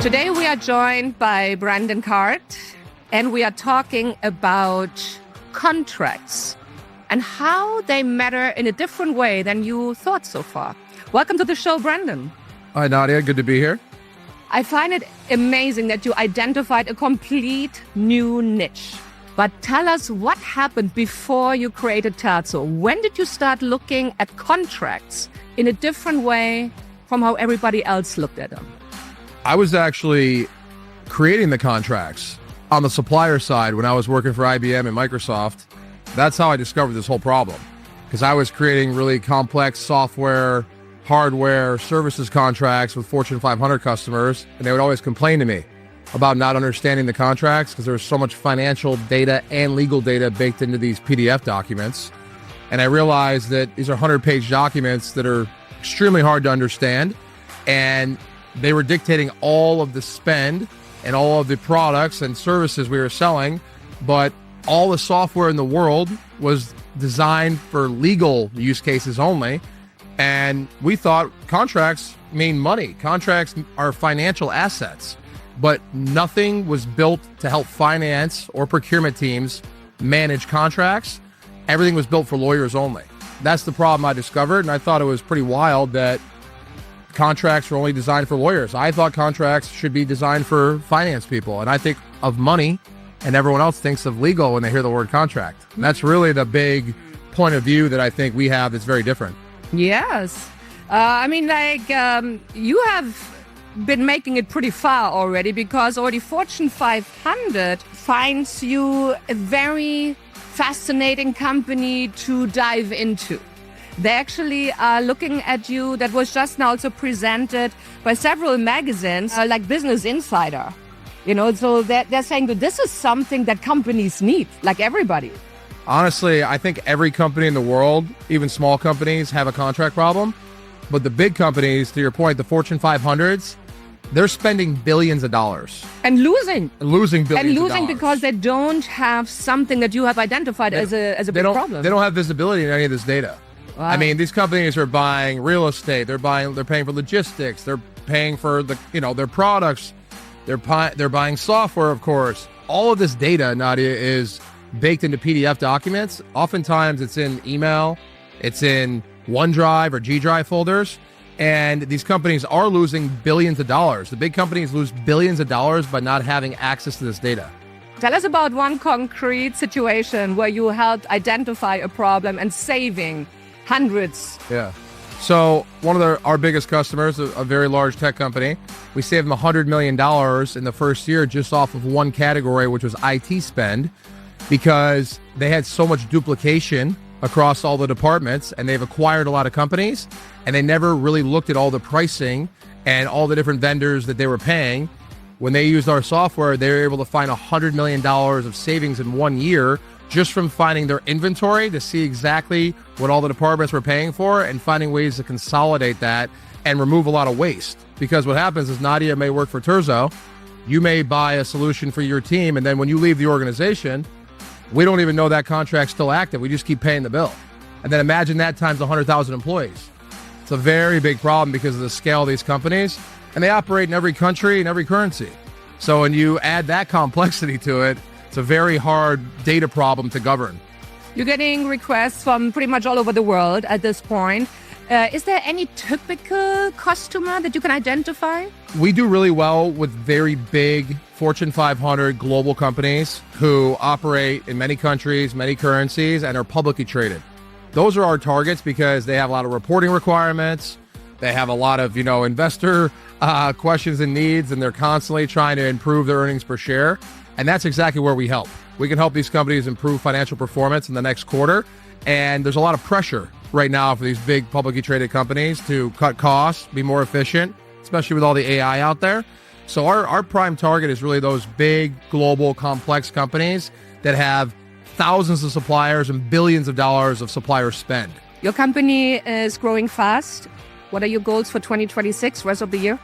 Today we are joined by Brandon Cart, and we are talking about contracts and how they matter in a different way than you thought so far. Welcome to the show, Brandon. Hi, Nadja. Good to be here. I find it amazing that you identified a complete new niche. But tell us what happened before you created Terzo. When did you start looking at contracts in a different way from how everybody else looked at them? I was actually creating the contracts on the supplier side when I was working for IBM and Microsoft. That's how I discovered this whole problem, because I was creating really complex software, hardware, services contracts with Fortune 500 customers, and they would always complain to me about not understanding the contracts because there was so much financial data and legal data baked into these PDF documents. And I realized that these are 100-page documents that are extremely hard to understand, and they were dictating all of the spend and all of the products and services we were selling, but all the software in the world was designed for legal use cases only. And we thought contracts mean money. Contracts are financial assets, but nothing was built to help finance or procurement teams manage contracts. Everything was built for lawyers only. That's the problem I discovered, and I thought it was pretty wild that contracts were only designed for lawyers. I thought contracts should be designed for finance people, and I think of money, and everyone else thinks of legal when they hear the word contract. And that's really the big point of view that I think we have that's very different. Yes. You have been making it pretty far already, because already Fortune 500 finds you a very fascinating company to dive into. They actually are looking at you. That was just now also presented by several magazines like Business Insider. So they're saying that this is something that companies need, like everybody. Honestly, I think every company in the world, even small companies, have a contract problem. But the big companies, to your point, the Fortune 500s, they're spending billions of dollars. And losing billions of dollars. Because they don't have something that you have identified as a big problem. They don't have visibility in any of this data. Wow. I mean, these companies are buying real estate. They're paying for logistics. They're paying for their products. They're buying software, of course. All of this data, Nadja, is baked into PDF documents. Oftentimes it's in email, it's in OneDrive or G Drive folders. And these companies are losing billions of dollars. The big companies lose billions of dollars by not having access to this data. Tell us about one concrete situation where you helped identify a problem and saving hundreds. Yeah. So one of our biggest customers, a very large tech company, we saved them $100 million in the first year just off of one category, which was IT spend, because they had so much duplication across all the departments, and they've acquired a lot of companies, and they never really looked at all the pricing and all the different vendors that they were paying. When they used our software, they were able to find $100 million of savings in 1 year just from finding their inventory to see exactly what all the departments were paying for and finding ways to consolidate that and remove a lot of waste. Because what happens is Nadja may work for Terzo, you may buy a solution for your team, and then when you leave the organization, we don't even know that contract's still active. We just keep paying the bill. And then imagine that times 100,000 employees. It's a very big problem because of the scale of these companies, and they operate in every country and every currency. So when you add that complexity to it, it's a very hard data problem to govern. You're getting requests from pretty much all over the world at this point. Is there any typical customer that you can identify? We do really well with very big Fortune 500 global companies who operate in many countries, many currencies, and are publicly traded. Those are our targets because they have a lot of reporting requirements. They have a lot of, investor questions and needs, and they're constantly trying to improve their earnings per share. And that's exactly where we help. We can help these companies improve financial performance in the next quarter. And there's a lot of pressure right now for these big publicly traded companies to cut costs, be more efficient, especially with all the AI out there. So our prime target is really those big, global, complex companies that have thousands of suppliers and billions of dollars of supplier spend. Your company is growing fast. What are your goals for 2026, rest of the year?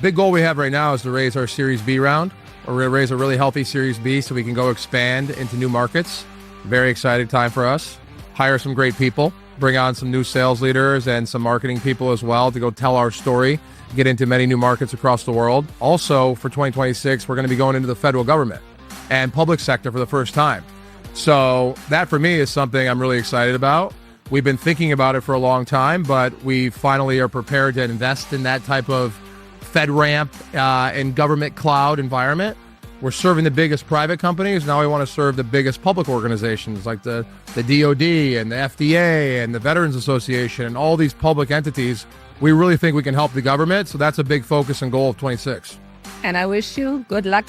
Big goal we have right now is to raise our Series B round. We're going to raise a really healthy Series B so we can go expand into new markets. Very exciting time for us. Hire some great people. bring on some new sales leaders and some marketing people as well to go tell our story, get into many new markets across the world. Also, for 2026, we're going to be going into the federal government and public sector for the first time. So that for me is something I'm really excited about. We've been thinking about it for a long time, but we finally are prepared to invest in that type of FedRAMP and government cloud environment. We're serving the biggest private companies. Now we want to serve the biggest public organizations like the DOD and the FDA and the Veterans Association and all these public entities. We really think we can help the government. So that's a big focus and goal of 26. And I wish you good luck.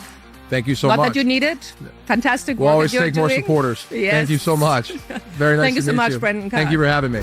Thank you so much. Not that you need it. Fantastic work. We'll always you're take more doing. supporters. Yes. Thank you so much. Very nice Thank you to so meet much, you. Brendan. Thank you for having me.